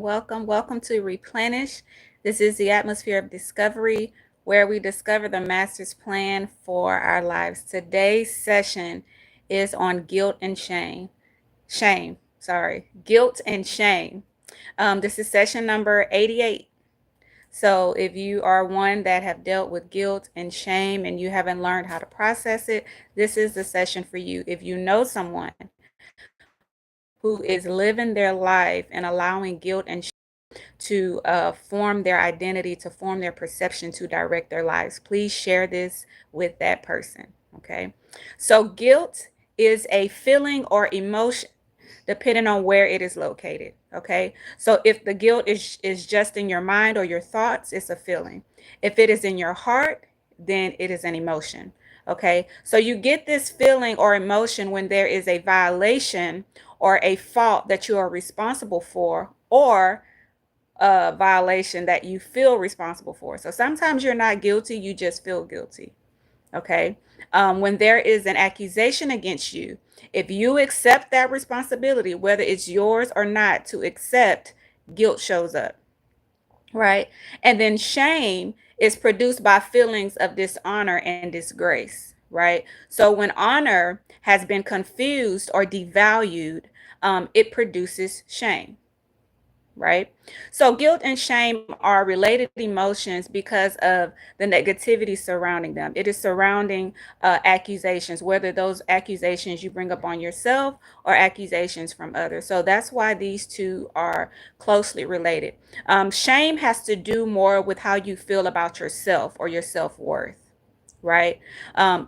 Welcome to Replenish. This is the atmosphere of discovery where we discover the master's plan for our lives. Today's session is on guilt and shame. Guilt and shame. This is session number 88. So if you are one that have dealt with guilt and shame and you haven't learned how to process it, this is the session for you. If you know someone who is living their life and allowing guilt and to form their identity, to form their perception, to direct their lives, please share this with that person. Okay. So, guilt is a feeling or emotion depending on where it is located. Okay. So, if the guilt is just in your mind or your thoughts, it's a feeling. If it is in your heart, then it is an emotion. Okay. So, you get this feeling or emotion when there is a violation or a fault that you are responsible for, or a violation that you feel responsible for. So sometimes you're not guilty, you just feel guilty. Okay. When there is an accusation against you, if you accept that responsibility, whether it's yours or not to accept, guilt shows up. Right. And then shame is produced by feelings of dishonor and disgrace. Right. So when honor has been confused or devalued, it produces shame. Right? So guilt and shame are related emotions because of the negativity surrounding them. It is surrounding accusations, whether those accusations you bring up on yourself or accusations from others. So that's why these two are closely related. Shame has to do more with how you feel about yourself or your self-worth, right?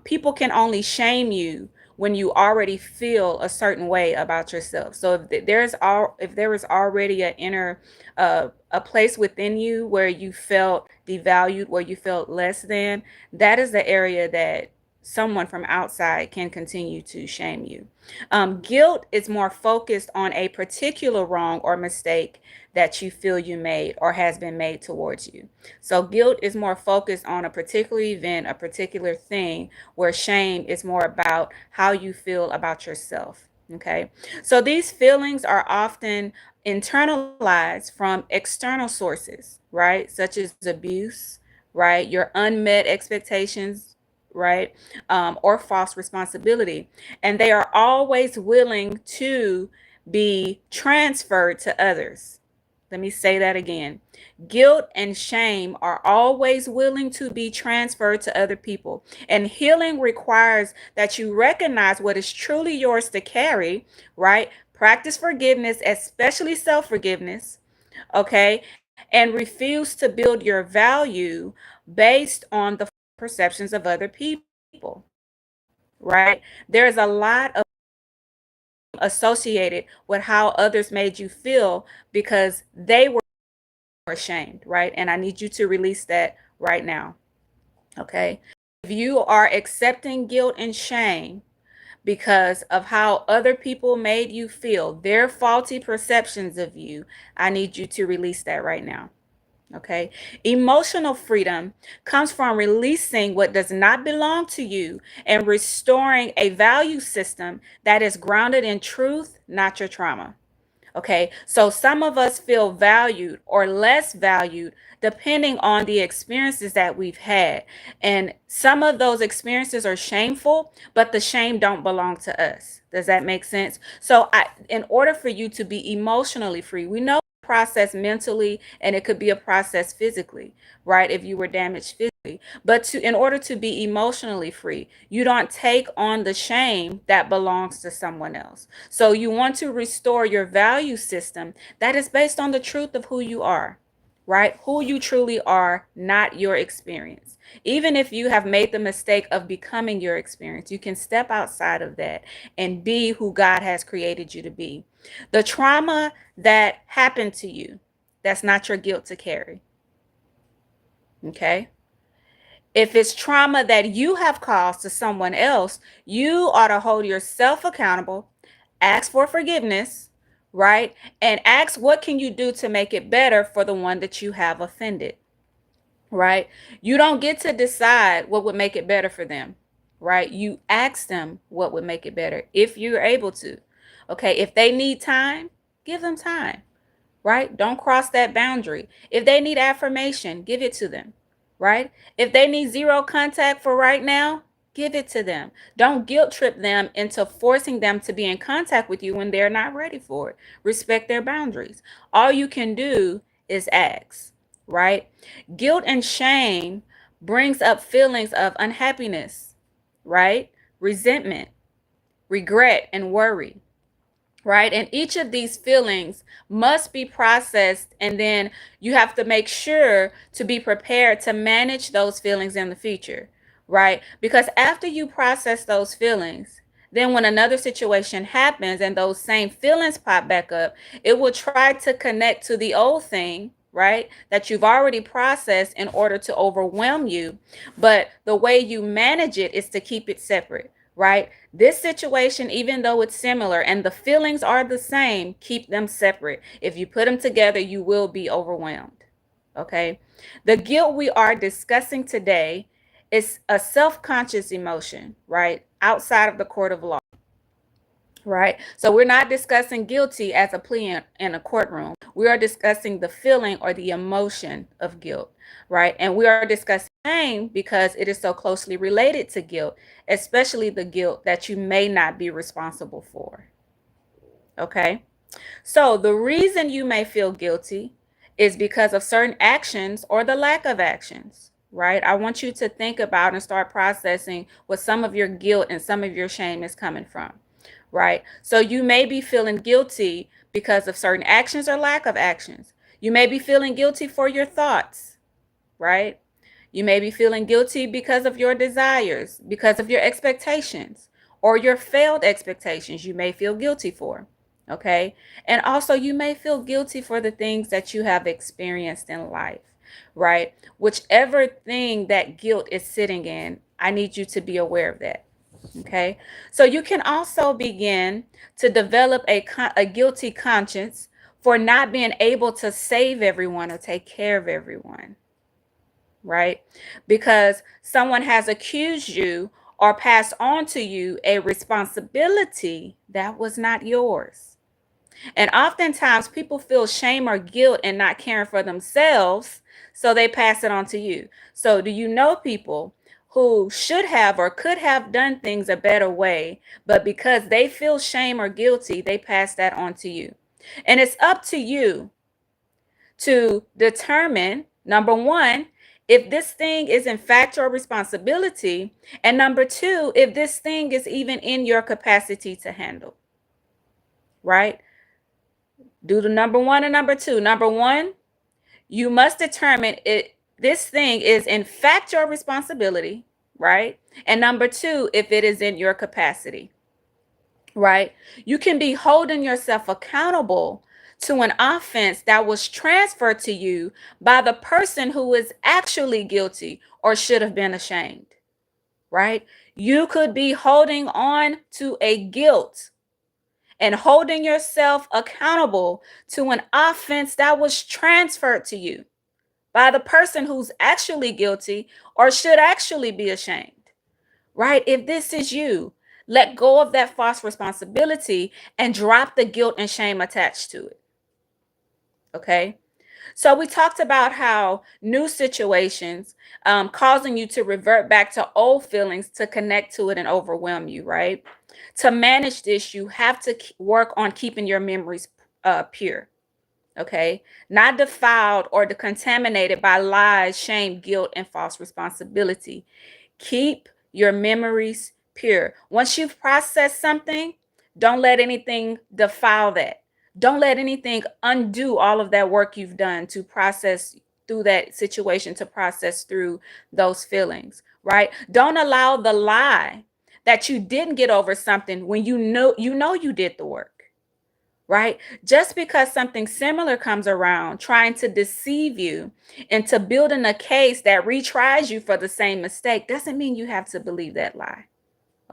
People can only shame you when you already feel a certain way about yourself. So if there is already an inner a place within you where you felt devalued, where you felt less than, that is the area that someone from outside can continue to shame you. Guilt is more focused on a particular wrong or mistake that you feel you made or has been made towards you. So guilt is more focused on a particular event, a particular thing, where shame is more about how you feel about yourself. Okay. So these feelings are often internalized from external sources, right? Such as abuse, right? Your unmet expectations, right? Or false responsibility. And they are always willing to be transferred to others. Let me say that again. Guilt and shame are always willing to be transferred to other people. And healing requires that you recognize what is truly yours to carry, right? Practice forgiveness, especially self forgiveness, okay? And refuse to build your value based on the perceptions of other people, right? There's a lot of associated with how others made you feel because they were ashamed, right? And I need you to release that right now. Okay. If you are accepting guilt and shame because of how other people made you feel, their faulty perceptions of you, I need you to release that right now. Okay. Emotional freedom comes from releasing what does not belong to you and restoring a value system that is grounded in truth, not your trauma. Okay, so some of us feel valued or less valued depending on the experiences that we've had. And some of those experiences are shameful, but the shame don't belong to us. Does that make sense? So in order for you to be emotionally free, we know process mentally and it could be a process physically, right? If you were damaged physically. But in order to be emotionally free, you don't take on the shame that belongs to someone else. So you want to restore your value system that is based on the truth of who you are, right? Who you truly are, not your experience. Even if you have made the mistake of becoming your experience, you can step outside of that and be who God has created you to be. The trauma that happened to you, that's not your guilt to carry. Okay? If it's trauma that you have caused to someone else, you ought to hold yourself accountable, ask for forgiveness, right? And ask what can you do to make it better for the one that you have offended, right? You don't get to decide what would make it better for them, right? You ask them what would make it better if you're able to. Okay, if they need time, give them time. right? Don't cross that boundary. If they need affirmation, give it to them, right? If they need zero contact for right now, give it to them. Don't guilt trip them into forcing them to be in contact with you when they're not ready for it. Respect their boundaries. All you can do is ask, right? Guilt and shame brings up feelings of unhappiness, right? Resentment, regret, and worry, right? And each of these feelings must be processed, and then you have to make sure to be prepared to manage those feelings in the future, right? Because after you process those feelings, then when another situation happens and those same feelings pop back up, it will try to connect to the old thing, right, that you've already processed in order to overwhelm you. But the way you manage it is to keep it separate, right? This situation, even though it's similar and the feelings are the same, keep them separate. If you put them together, you will be overwhelmed. Okay. The guilt we are discussing today is a self conscious emotion, right? Outside of the court of law, right? So we're not discussing guilty as a plea in a courtroom. We are discussing the feeling or the emotion of guilt, right? And we are discussing shame because it is so closely related to guilt, especially the guilt that you may not be responsible for. Okay? So the reason you may feel guilty is because of certain actions or the lack of actions, right? I want you to think about and start processing what some of your guilt and some of your shame is coming from, right? So you may be feeling guilty because of certain actions or lack of actions. You may be feeling guilty for your thoughts, right? You may be feeling guilty because of your desires, because of your expectations, or your failed expectations you may feel guilty for. Okay. And also, you may feel guilty for the things that you have experienced in life, right? Whichever thing that guilt is sitting in, I need you to be aware of that. Okay. So you can also begin to develop a guilty conscience for not being able to save everyone or take care of everyone, right? Because someone has accused you or passed on to you a responsibility that was not yours. And oftentimes people feel shame or guilt in not caring for themselves, so they pass it on to you. So, do you know people who should have or could have done things a better way, but because they feel shame or guilty, they pass that on to you? And it's up to you to determine, number one, if this thing is in fact your responsibility, and number two, if this thing is even in your capacity to handle, right? Do the number one and number two. Number one, you must determine it this thing is in fact your responsibility, right? And number two, if it is in your capacity, right? You can be holding yourself accountable to an offense that was transferred to you by the person who is actually guilty or should have been ashamed, right? You could be holding on to a guilt and holding yourself accountable to an offense that was transferred to you by the person who's actually guilty or should actually be ashamed, right? If this is you, let go of that false responsibility and drop the guilt and shame attached to it. Okay. So we talked about how new situations causing you to revert back to old feelings to connect to it and overwhelm you, right? To manage this, you have to work on keeping your memories pure, okay? Not defiled or contaminated by lies, shame, guilt, and false responsibility. Keep your memories pure. Once you've processed something, don't let anything defile that. Don't let anything undo all of that work you've done to process through that situation, to process through those feelings, right? Don't allow the lie that you didn't get over something when you did the work, right? Just because something similar comes around trying to deceive you into building a case that retries you for the same mistake doesn't mean you have to believe that lie.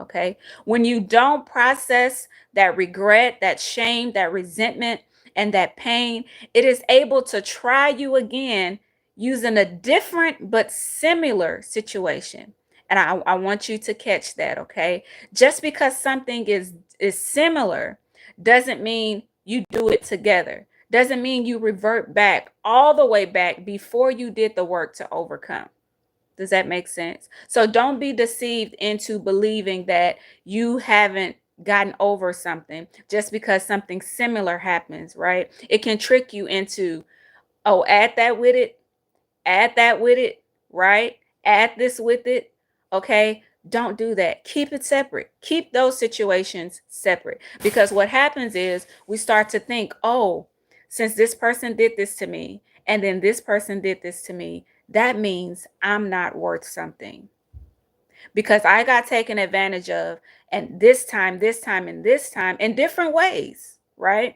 Okay. When you don't process that regret, that shame, that resentment, and that pain, it is able to try you again using a different but similar situation. And I want you to catch that. Okay. Just because something is similar doesn't mean you do it together. doesn't mean you revert back all the way back before you did the work to overcome. Does that make sense? So don't be deceived into believing that you haven't gotten over something just because something similar happens, right? It can trick you into, oh, add that with it, right? Add this with it, okay? Don't do that. Keep it separate. Keep those situations separate, because what happens is we start to think, oh, since this person did this to me and then this person did this to me, that means I'm not worth something because I got taken advantage of, and this time in different ways, right?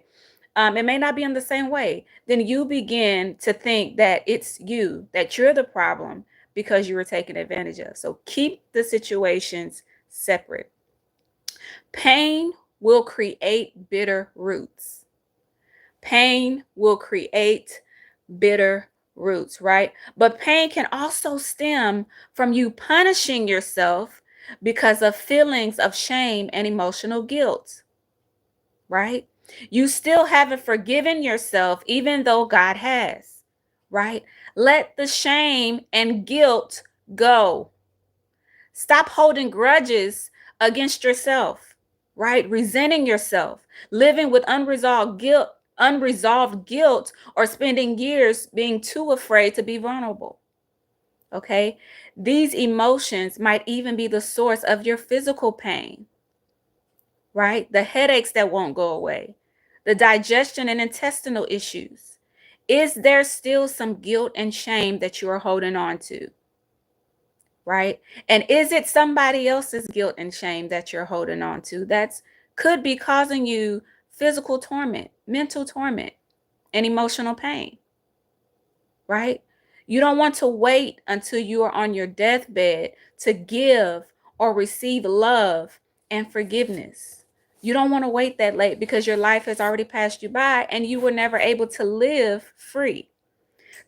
It may not be in the same way. Then you begin to think that it's you, that you're the problem because you were taken advantage of. So keep the situations separate. Pain will create bitter roots. Pain will create bitter roots, right? But pain can also stem from you punishing yourself because of feelings of shame and emotional guilt, right? You still haven't forgiven yourself, even though God has, right? Let the shame and guilt go. Stop holding grudges against yourself, right? Resenting yourself, living with unresolved guilt, or spending years being too afraid to be vulnerable. Okay? These emotions might even be the source of your physical pain, right? The headaches that won't go away, the digestion and intestinal issues. Is there still some guilt and shame that you are holding on to? Right? And is it somebody else's guilt and shame that you're holding on to that's could be causing you physical torment, mental torment, and emotional pain? Right? You don't want to wait until you are on your deathbed to give or receive love and forgiveness. You don't want to wait that late because your life has already passed you by and you were never able to live free.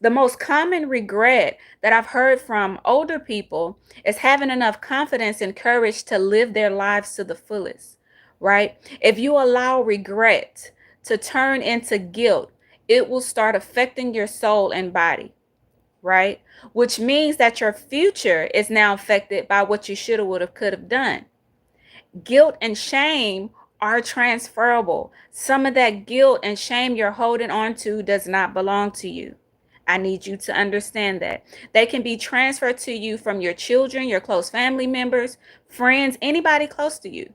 The most common regret that I've heard from older people is having enough confidence and courage to live their lives to the fullest, right? If you allow regret to turn into guilt, it will start affecting your soul and body, right? Which means that your future is now affected by what you should have, would have, could have done. Guilt and shame are transferable. Some of that guilt and shame you're holding on to does not belong to you. I need you to understand that. They can be transferred to you from your children, your close family members, friends, anybody close to you,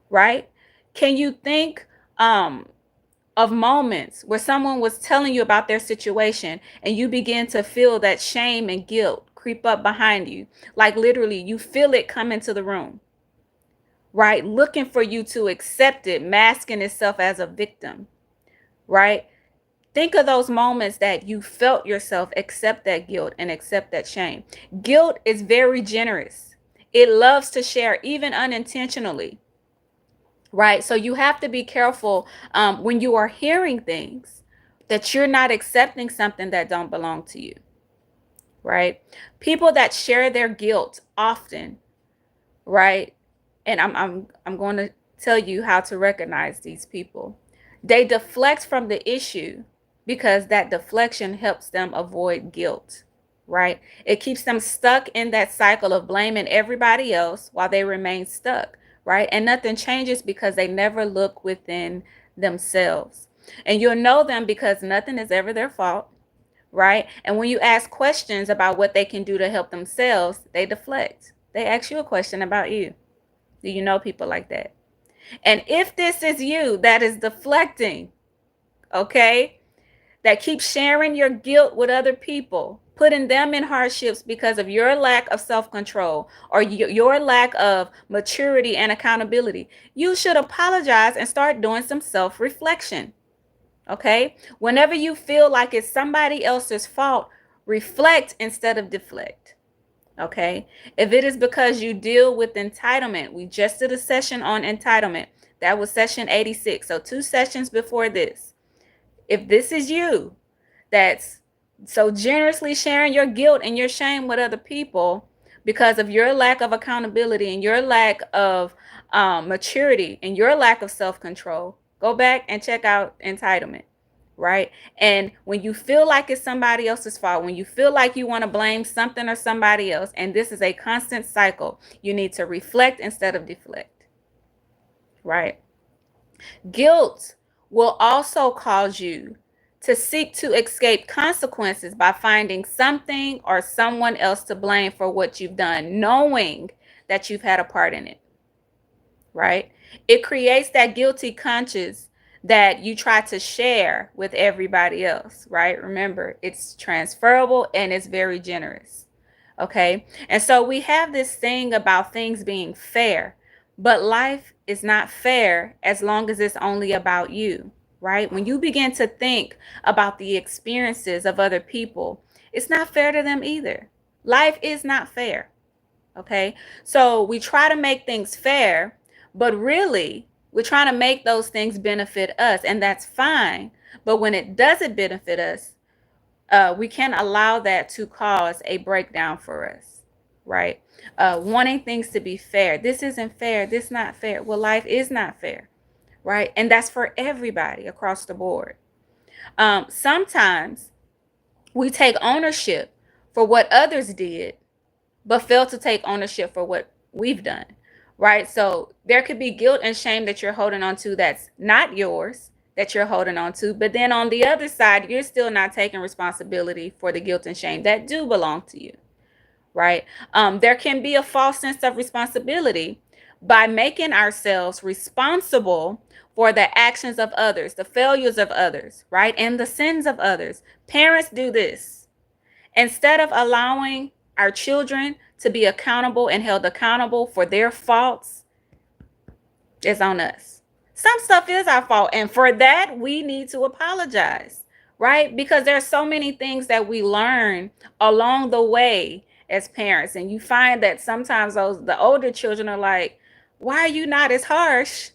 right? Can you think of moments where someone was telling you about their situation and you begin to feel that shame and guilt creep up behind you? Like literally, you feel it come into the room, right? Looking for you to accept it, masking itself as a victim, right? Think of those moments that you felt yourself accept that guilt and accept that shame. Guilt is very generous. It loves to share, even unintentionally, right? So you have to be careful when you are hearing things that you're not accepting something that don't belong to you, right? People that share their guilt often, right? And I'm going to tell you how to recognize these people. They deflect from the issue because that deflection helps them avoid guilt, right? It keeps them stuck in that cycle of blaming everybody else while they remain stuck, right? And nothing changes because they never look within themselves. And you'll know them because nothing is ever their fault, right? And when you ask questions about what they can do to help themselves, they deflect. They ask you a question about you. Do you know people like that? And if this is you that is deflecting, okay, that keeps sharing your guilt with other people, putting them in hardships because of your lack of self-control or your lack of maturity and accountability, you should apologize and start doing some self-reflection. Okay? Whenever you feel like it's somebody else's fault, reflect instead of deflect. Okay? If it is because you deal with entitlement, we just did a session on entitlement. That was session 86. So 2 sessions before this. If this is you that's so generously sharing your guilt and your shame with other people because of your lack of accountability and your lack of maturity and your lack of self-control, go back and check out entitlement. right? And when you feel like it's somebody else's fault, when you feel like you want to blame something or somebody else, and this is a constant cycle, you need to reflect instead of deflect, right? Guilt will also cause you to seek to escape consequences by finding something or someone else to blame for what you've done, knowing that you've had a part in it, right? It creates that guilty conscience that you try to share with everybody else, right? Remember, it's transferable and it's very generous. Okay. And so we have this thing about things being fair, but life is not fair as long as it's only about you, right? When you begin to think about the experiences of other people, it's not fair to them either. Life is not fair. Okay. So we try to make things fair, but really we're trying to make those things benefit us, and that's fine. But when it doesn't benefit us, we can't allow that to cause a breakdown for us, right? Wanting things to be fair. This isn't fair. This is not fair. Well, life is not fair, right? And that's for everybody across the board. Sometimes we take ownership for what others did, but fail to take ownership for what we've done, right? So there could be guilt and shame that you're holding on to that's not yours, that you're holding on to, but then on the other side, you're still not taking responsibility for the guilt and shame that do belong to you, right? There can be a false sense of responsibility by making ourselves responsible for the actions of others, the failures of others, right? And the sins of others. Parents do this. Instead of allowing our children to be accountable and held accountable for their faults, it's on us. Some stuff is our fault, and for that we need to apologize, right? Because there's so many things that we learn along the way as parents, and you find that sometimes the older children are like, why are you not as harsh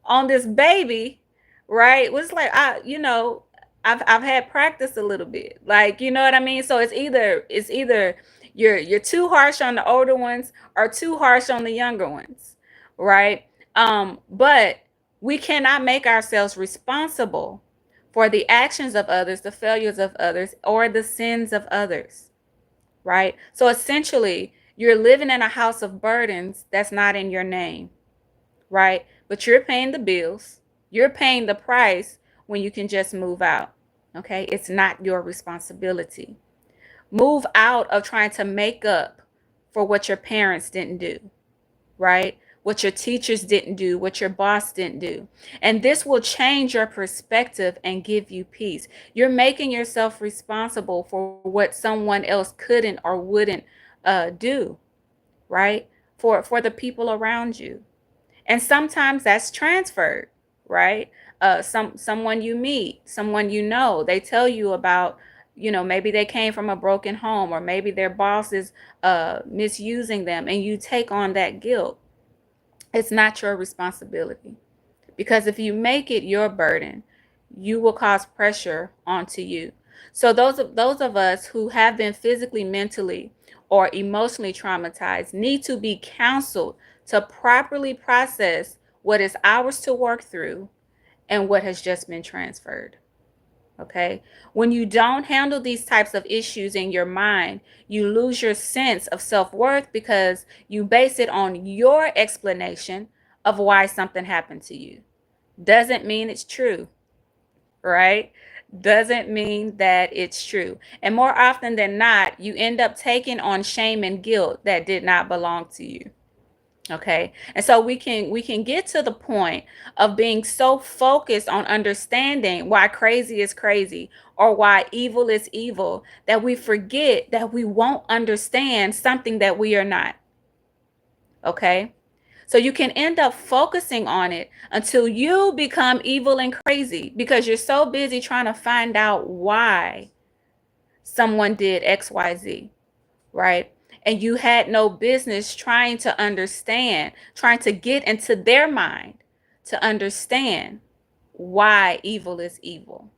on this baby, right? It's like, I've had practice a little bit, like, you know what I mean? So it's either you're too harsh on the older ones or too harsh on the younger ones, right? But we cannot make ourselves responsible for the actions of others, the failures of others, or the sins of others, right? So essentially, you're living in a house of burdens that's not in your name, right? But you're paying the bills, you're paying the price when you can just move out, okay? It's not your responsibility. Move out of trying to make up for what your parents didn't do, right? What your teachers didn't do, what your boss didn't do. And this will change your perspective and give you peace. You're making yourself responsible for what someone else couldn't or wouldn't do, right? For the people around you. And sometimes that's transferred, right? Someone you meet, someone you know, they tell you about, maybe they came from a broken home, or maybe their boss is misusing them, and you take on that guilt. It's not your responsibility, because if you make it your burden, you will cause pressure onto you. So those of us who have been physically, mentally, or emotionally traumatized need to be counseled to properly process what is ours to work through and what has just been transferred. Okay. When you don't handle these types of issues in your mind, you lose your sense of self-worth because you base it on your explanation of why something happened to you. Doesn't mean it's true, right? Doesn't mean that it's true. And more often than not, you end up taking on shame and guilt that did not belong to you. Okay. And so we can get to the point of being so focused on understanding why crazy is crazy or why evil is evil that we forget that we won't understand something that we are not. Okay. So you can end up focusing on it until you become evil and crazy because you're so busy trying to find out why someone did XYZ, right? And you had no business trying to understand, trying to get into their mind to understand why evil is evil,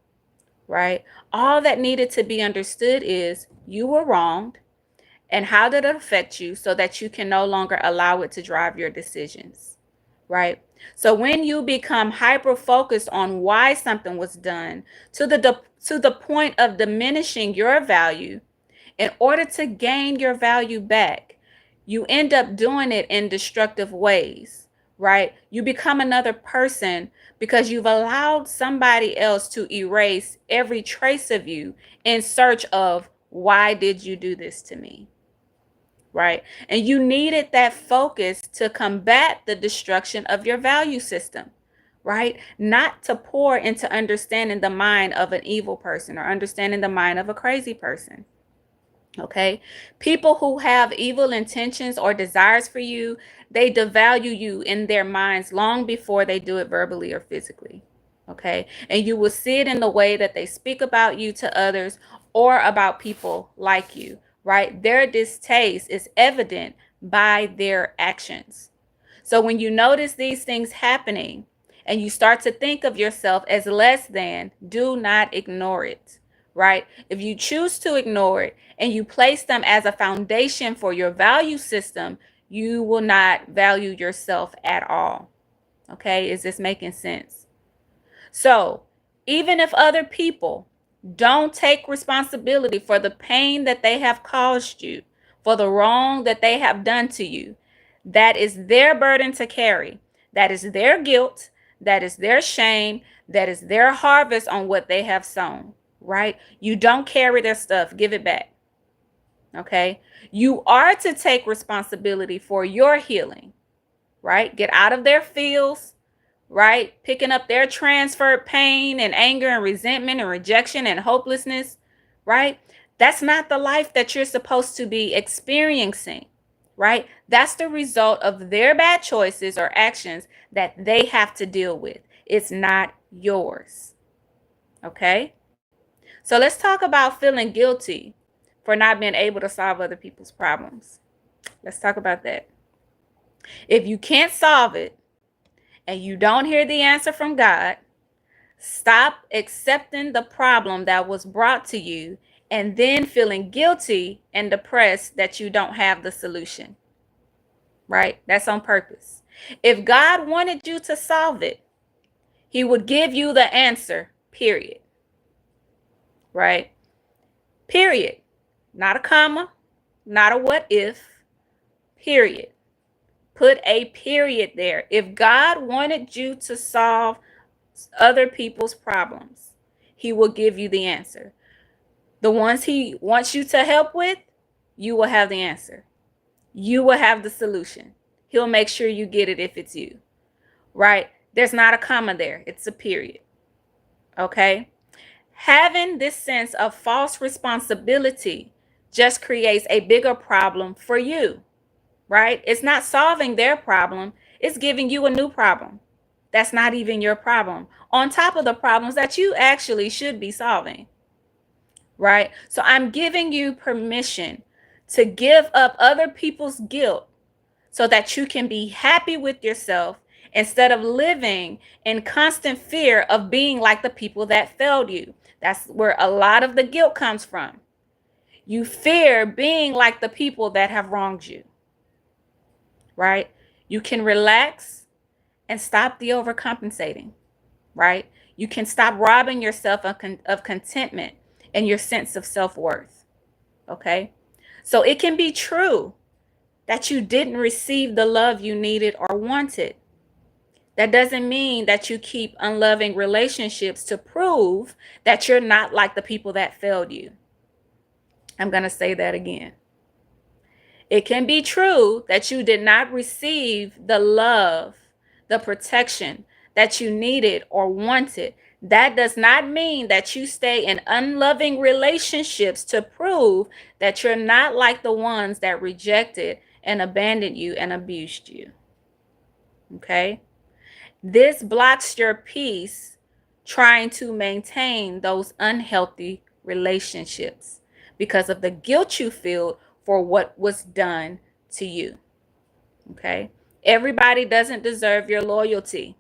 right? All that needed to be understood is you were wronged and how did it affect you so that you can no longer allow it to drive your decisions, right? So when you become hyper focused on why something was done to the point of diminishing your value in order to gain your value back, you end up doing it in destructive ways, right? You become another person because you've allowed somebody else to erase every trace of you in search of why did you do this to me? Right? And you needed that focus to combat the destruction of your value system, right? Not to pour into understanding the mind of an evil person or understanding the mind of a crazy person. Okay? People who have evil intentions or desires for you, they devalue you in their minds long before they do it verbally or physically. Okay? And you will see it in the way that they speak about you to others or about people like you, right? Their distaste is evident by their actions. So when you notice these things happening and you start to think of yourself as less than, do not ignore it, right? If you choose to ignore it and you place them as a foundation for your value system, you will not value yourself at all. Okay? Is this making sense? So, even if other people don't take responsibility for the pain that they have caused you, for the wrong that they have done to you, that is their burden to carry. That is their guilt. That is their shame. That is their harvest on what they have sown, right? You don't carry their stuff. Give it back. Okay? You are to take responsibility for your healing, right? Get out of their fields, right? Picking up their transferred pain and anger and resentment and rejection and hopelessness, right? That's not the life that you're supposed to be experiencing, right? That's the result of their bad choices or actions that they have to deal with. It's not yours. Okay? So let's talk about feeling guilty for not being able to solve other people's problems. Let's talk about that. If you can't solve it, and you don't hear the answer from God, stop accepting the problem that was brought to you and then feeling guilty and depressed that you don't have the solution. Right? That's on purpose. If God wanted you to solve it, He would give you the answer, period. Right? Period. Not a comma, not a what if, period. Put a period there. If God wanted you to solve other people's problems, He will give you the answer. The ones He wants you to help with, you will have the answer. You will have the solution. He'll make sure you get it if it's you, right? There's not a comma there. It's a period. Okay? Having this sense of false responsibility just creates a bigger problem for you, right? It's not solving their problem. It's giving you a new problem. That's not even your problem, on top of the problems that you actually should be solving, right? So I'm giving you permission to give up other people's guilt so that you can be happy with yourself instead of living in constant fear of being like the people that failed you. That's where a lot of the guilt comes from. You fear being like the people that have wronged you, right? You can relax and stop the overcompensating, right? You can stop robbing yourself of contentment and your sense of self-worth, okay? So it can be true that you didn't receive the love you needed or wanted. That doesn't mean that you keep unloving relationships to prove that you're not like the people that failed you. I'm going to say that again. It can be true that you did not receive the love, the protection that you needed or wanted. That does not mean that you stay in unloving relationships to prove that you're not like the ones that rejected and abandoned you and abused you. Okay? This blocks your peace trying to maintain those unhealthy relationships because of the guilt you feel for what was done to you. Okay? Everybody doesn't deserve your loyalty.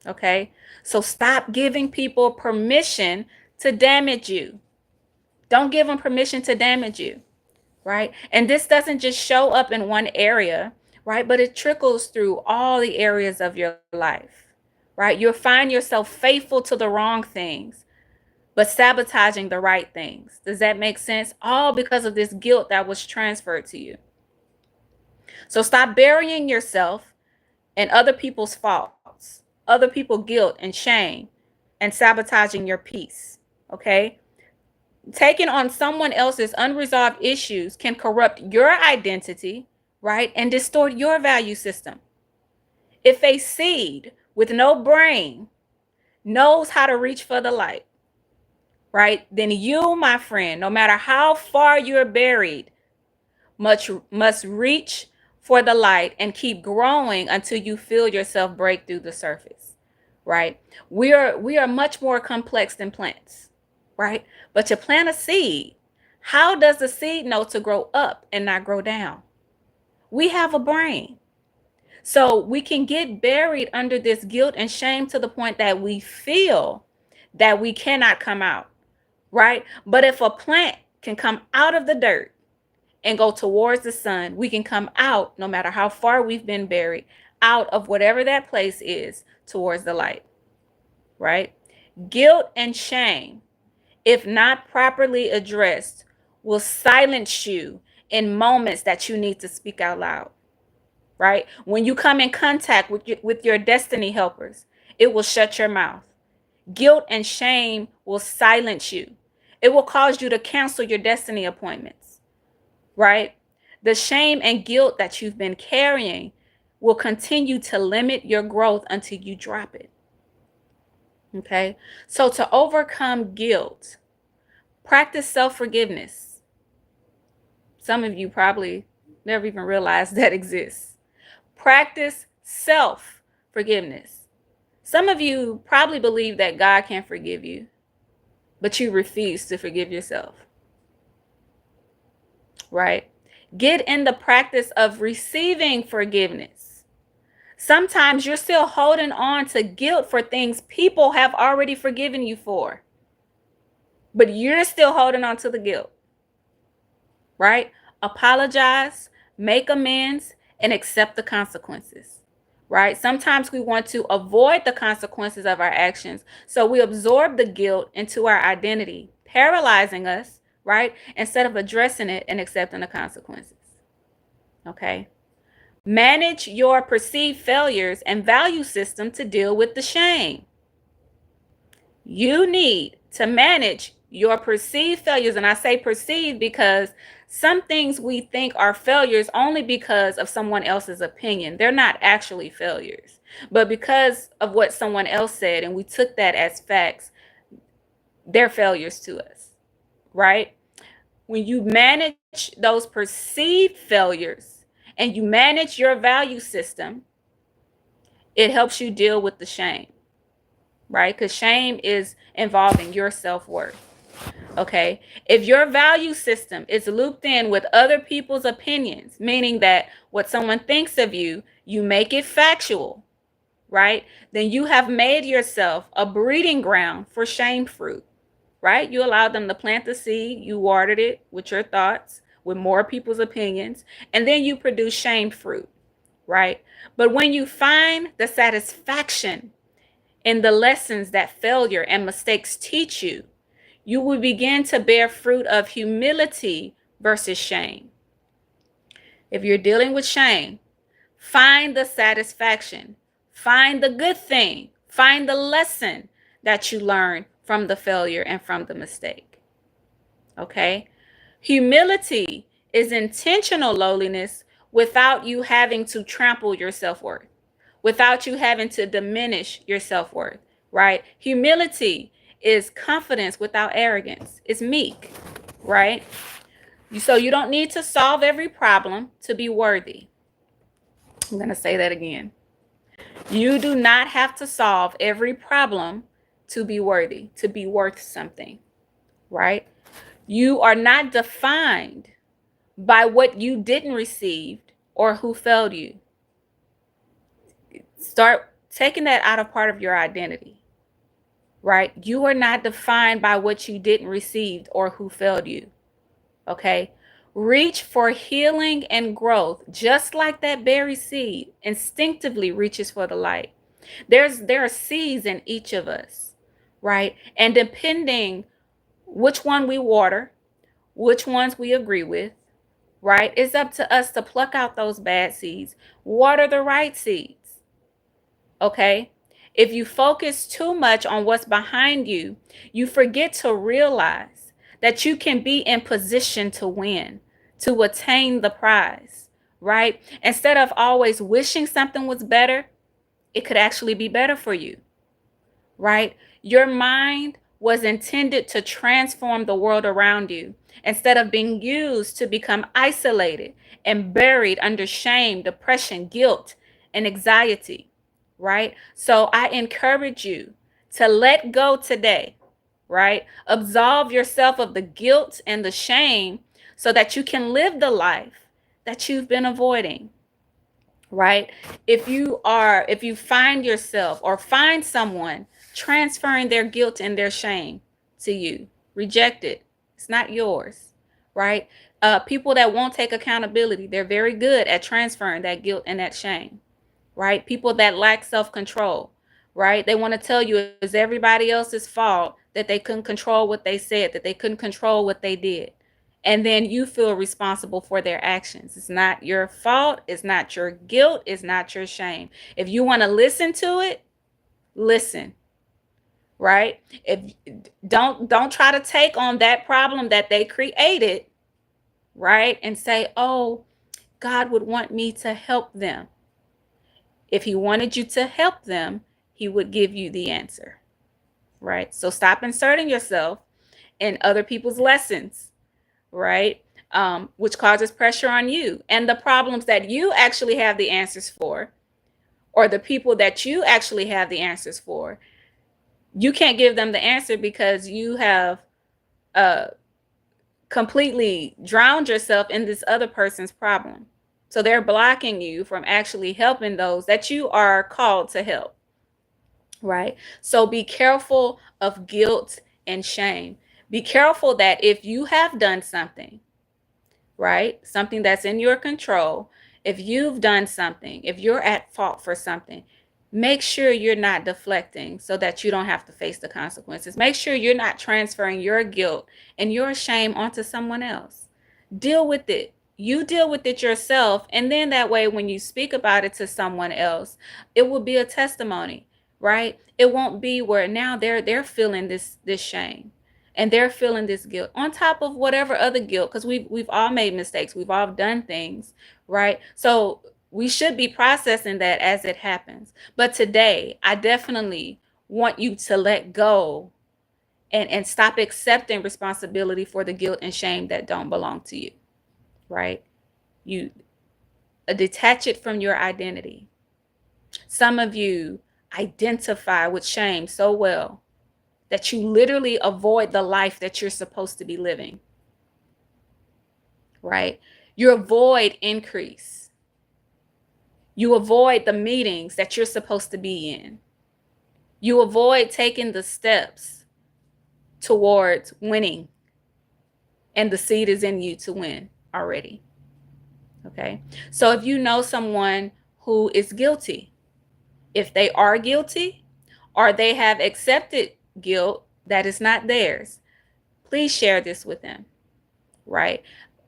Okay? So stop giving people permission to damage you. Don't give them permission to damage you. Right? And this doesn't just show up in one area, right? But it trickles through all the areas of your life, right? You'll find yourself faithful to the wrong things, but sabotaging the right things. Does that make sense? All because of this guilt that was transferred to you. So stop burying yourself in other people's faults, other people's guilt and shame, and sabotaging your peace. Okay? Taking on someone else's unresolved issues can corrupt your identity, right? And distort your value system. If a seed with no brain knows how to reach for the light, right? Then you, my friend, no matter how far you're buried, must reach for the light and keep growing until you feel yourself break through the surface, right? We are much more complex than plants, right? But to plant a seed, how does the seed know to grow up and not grow down? We have a brain. So we can get buried under this guilt and shame to the point that we feel that we cannot come out, right? But if a plant can come out of the dirt and go towards the sun, we can come out, no matter how far we've been buried, out of whatever that place is towards the light, right? Guilt and shame, if not properly addressed, will silence you in moments that you need to speak out loud, right? When you come in contact with your destiny helpers, it will shut your mouth. Guilt and shame will silence you. It will cause you to cancel your destiny appointments, right? The shame and guilt that you've been carrying will continue to limit your growth until you drop it. Okay? So to overcome guilt, practice self-forgiveness. Some of you probably never even realized that exists. Practice self-forgiveness. Some of you probably believe that God can forgive you, but you refuse to forgive yourself. Right? Get in the practice of receiving forgiveness. Sometimes you're still holding on to guilt for things people have already forgiven you for, but you're still holding on to the guilt, right? Apologize, make amends, and accept the consequences, right? Sometimes we want to avoid the consequences of our actions, so we absorb the guilt into our identity, paralyzing us, right? Instead of addressing it and accepting the consequences. Okay? Manage your perceived failures and value system to deal with the shame. You need to manage your perceived failures. And I say perceived because some things we think are failures only because of someone else's opinion. They're not actually failures. But because of what someone else said and we took that as facts, they're failures to us, right? When you manage those perceived failures and you manage your value system, it helps you deal with the shame, right? Because shame is involving your self-worth. Okay. If your value system is looped in with other people's opinions, meaning that what someone thinks of you, you make it factual, right? Then you have made yourself a breeding ground for shame fruit, right? You allowed them to plant the seed, you watered it with your thoughts, with more people's opinions, and then you produce shame fruit, right? But when you find the satisfaction in the lessons that failure and mistakes teach you, you will begin to bear fruit of humility versus shame. If you're dealing with shame, find the satisfaction, find the good thing, find the lesson that you learned from the failure and from the mistake. Okay? Humility is intentional lowliness without you having to trample your self-worth, without you having to diminish your self-worth, right? Humility is confidence without arrogance. It's meek, right? So you don't need to solve every problem to be worthy. I'm going to say that again. You do not have to solve every problem to be worthy, to be worth something, right? You are not defined by what you didn't receive or who failed you. Start taking that out of part of your identity, right? You are not defined by what you didn't receive or who failed you, okay? Reach for healing and growth, just like that berry seed instinctively reaches for the light. There are seeds in each of us, right? And depending which one we water, which ones we agree with, right? It's up to us to pluck out those bad seeds, water the right seeds. Okay? If you focus too much on what's behind you, you forget to realize that you can be in position to win, to attain the prize, right? Instead of always wishing something was better, it could actually be better for you, right? Your mind was intended to transform the world around you instead of being used to become isolated and buried under shame, depression, guilt, and anxiety, right? So I encourage you to let go today, right? Absolve yourself of the guilt and the shame so that you can live the life that you've been avoiding, right? If you find yourself or find someone transferring their guilt and their shame to you, reject it. It's not yours, right? People that won't take accountability, they're very good at transferring that guilt and that shame, right? People that lack self-control, right? They want to tell you it's everybody else's fault that they couldn't control what they said, that they couldn't control what they did. And then you feel responsible for their actions. It's not your fault. It's not your guilt. It's not your shame. If you want to listen to it, listen, right? If don't try to take on that problem that they created, right? And say, "Oh, God would want me to help them." If he wanted you to help them, he would give you the answer, right? So stop inserting yourself in other people's lessons, right? Which causes pressure on you and the problems that you actually have the answers for, or the people that you actually have the answers for. You can't give them the answer because you have uh, completely drowned yourself in this other person's problem. So they're blocking you from actually helping those that you are called to help, right? So be careful of guilt and shame. Be careful that if you have done something, right, something that's in your control, if you've done something, if you're at fault for something, make sure you're not deflecting so that you don't have to face the consequences. Make sure you're not transferring your guilt and your shame onto someone else. Deal with it. You deal with it yourself, and then that way when you speak about it to someone else, it will be a testimony, right? It won't be where now they're feeling this shame and they're feeling this guilt on top of whatever other guilt, because we've all made mistakes, we've all done things, right? So we should be processing that as it happens. But today I definitely want you to let go and stop accepting responsibility for the guilt and shame that don't belong to you, right? You detach it from your identity. Some of you identify with shame so well that you literally avoid the life that you're supposed to be living, right? You avoid increase. You avoid the meetings that you're supposed to be in. You avoid taking the steps towards winning, and the seed is in you to win already. Okay? So if you know someone who is guilty, if they are guilty or they have accepted guilt that is not theirs, please share this with them, right?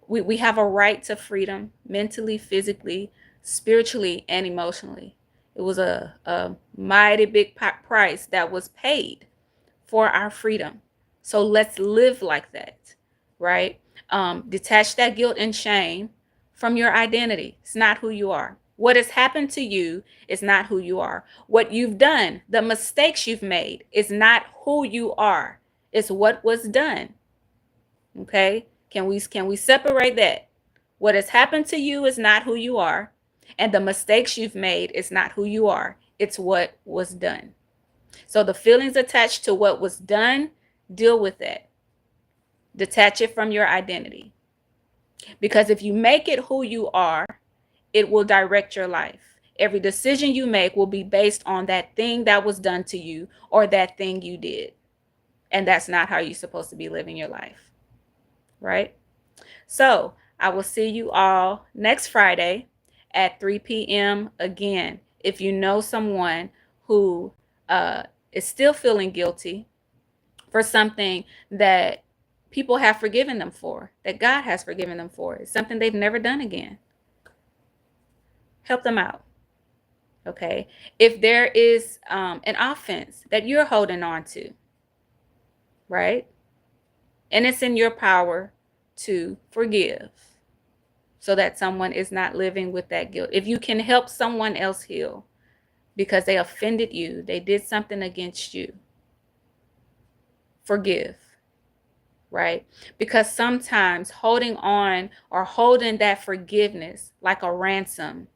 We have a right to freedom mentally, physically, spiritually, and emotionally. It was a mighty big price that was paid for our freedom. So let's live like that, right? Detach that guilt and shame from your identity. It's not who you are. What has happened to you is not who you are. What you've done, the mistakes you've made, is not who you are. It's what was done. Okay? Can we separate that? What has happened to you is not who you are, and the mistakes you've made is not who you are. It's what was done. So the feelings attached to what was done, deal with that. Detach it from your identity. Because if you make it who you are, it will direct your life. Every decision you make will be based on that thing that was done to you or that thing you did. And that's not how you're supposed to be living your life, right? So I will see you all next Friday at 3 p.m. Again, if you know someone who is still feeling guilty for something that people have forgiven them for, that God has forgiven them for, it's something they've never done again, help them out. Okay. If there is an offense that you're holding on to, right? And it's in your power to forgive so that someone is not living with that guilt. If you can help someone else heal because they offended you, they did something against you, forgive, right? Because sometimes holding on or holding that forgiveness like a ransom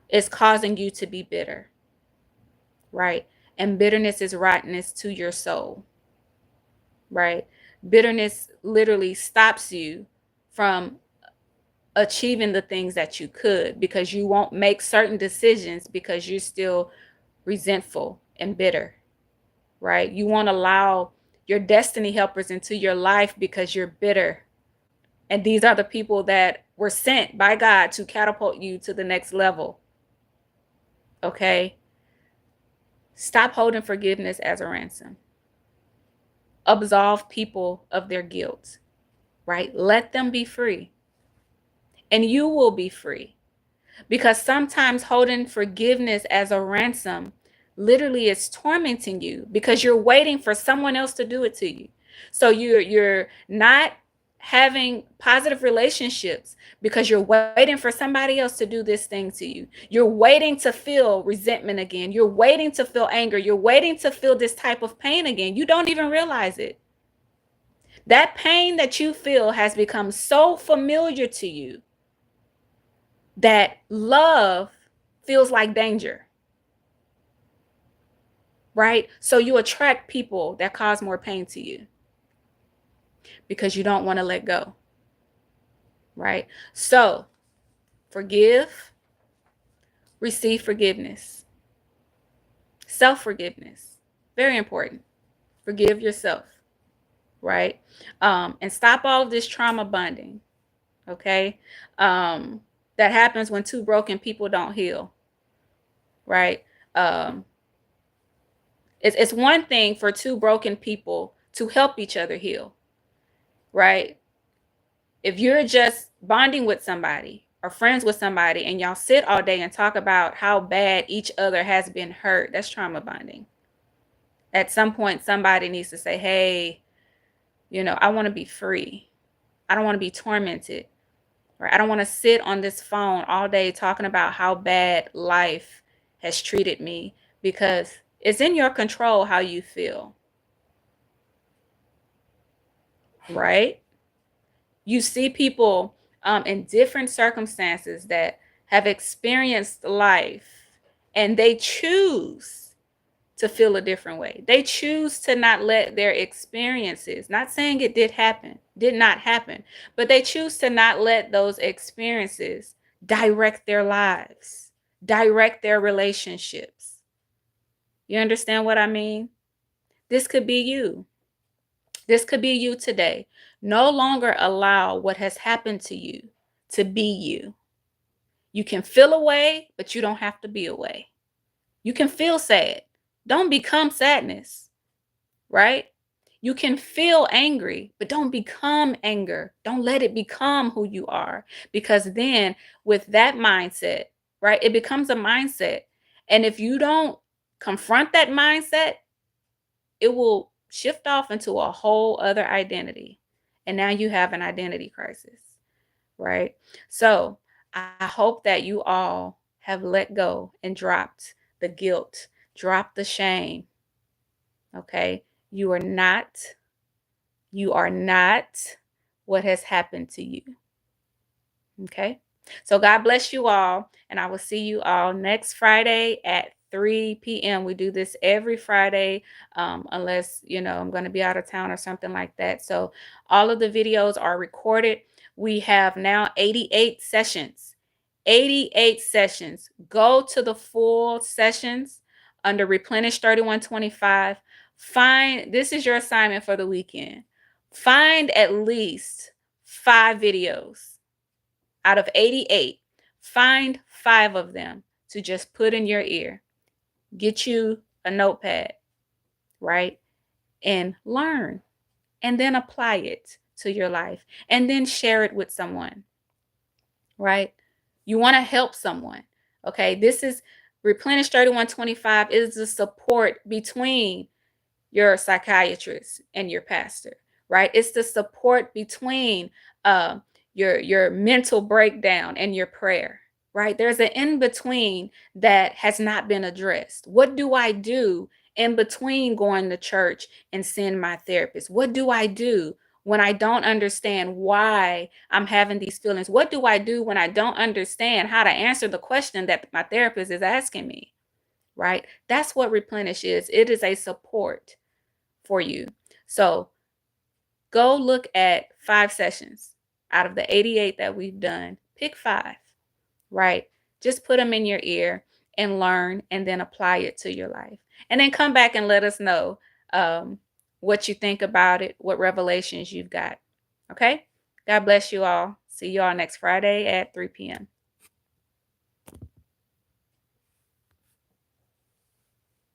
is causing you to be bitter, right? And bitterness is rottenness to your soul, right? Bitterness literally stops you from achieving the things that you could because you won't make certain decisions because you're still resentful and bitter, right? You won't allow your destiny helpers into your life because you're bitter. And these are the people that were sent by God to catapult you to the next level. Okay? Stop holding forgiveness as a ransom. Absolve people of their guilt, right? Let them be free. And you will be free. Because sometimes holding forgiveness as a ransom literally is tormenting you because you're waiting for someone else to do it to you. So you're not having positive relationships because you're waiting for somebody else to do this thing to you. You're waiting to feel resentment again. You're waiting to feel anger. You're waiting to feel this type of pain again. You don't even realize it. That pain that you feel has become so familiar to you that love feels like danger, right? So you attract people that cause more pain to you because you don't want to let go, right? So forgive, receive forgiveness, self-forgiveness, very important. Forgive yourself, right? And stop all of this trauma bonding, okay? That happens when two broken people don't heal, right? Um, it's one thing for two broken people to help each other heal, right? If you're just bonding with somebody or friends with somebody and y'all sit all day and talk about how bad each other has been hurt, that's trauma bonding. At some point, somebody needs to say, hey, I want to be free. I don't want to be tormented. Right? I don't want to sit on this phone all day talking about how bad life has treated me because it's in your control how you feel. Right? You see people in different circumstances that have experienced life and they choose to feel a different way. They choose to not let their experiences, not saying it did not happen, but they choose to not let those experiences direct their lives, direct their relationships. You understand what I mean? This could be you. This could be you today. No longer allow what has happened to you to be you. You can feel away, but you don't have to be away. You can feel sad. Don't become sadness, right? You can feel angry, but don't become anger. Don't let it become who you are. Because then, with that mindset, right, it becomes a mindset. And if you don't confront that mindset, it will shift off into a whole other identity. And now you have an identity crisis, right? So I hope that you all have let go and dropped the guilt, dropped the shame. Okay. You are not what has happened to you. Okay. So God bless you all. And I will see you all next Friday at 3 p.m. We do this every Friday, unless, I'm going to be out of town or something like that. So all of the videos are recorded. We have now 88 sessions. 88 sessions. Go to the full sessions under Replenish 3125. This is your assignment for the weekend. Find at least 5 videos out of 88. Find 5 of them to just put in your ear. Get you a notepad, right? And learn, and then apply it to your life, and then share it with someone, right? You want to help someone. Okay, this is Replenish 3125 is the support between your psychiatrist and your pastor, right? It's the support between uh, your mental breakdown and your prayer, right? There's an in between that has not been addressed. What do I do in between going to church and seeing my therapist? What do I do when I don't understand why I'm having these feelings? What do I do when I don't understand how to answer the question that my therapist is asking me? Right? That's what Replenish is. It is a support for you. So go look at 5 sessions out of the 88 that we've done. Pick 5, right? Just put them in your ear and learn, and then apply it to your life. And then come back and let us know what you think about it, what revelations you've got. Okay? God bless you all. See you all next Friday at 3 p.m.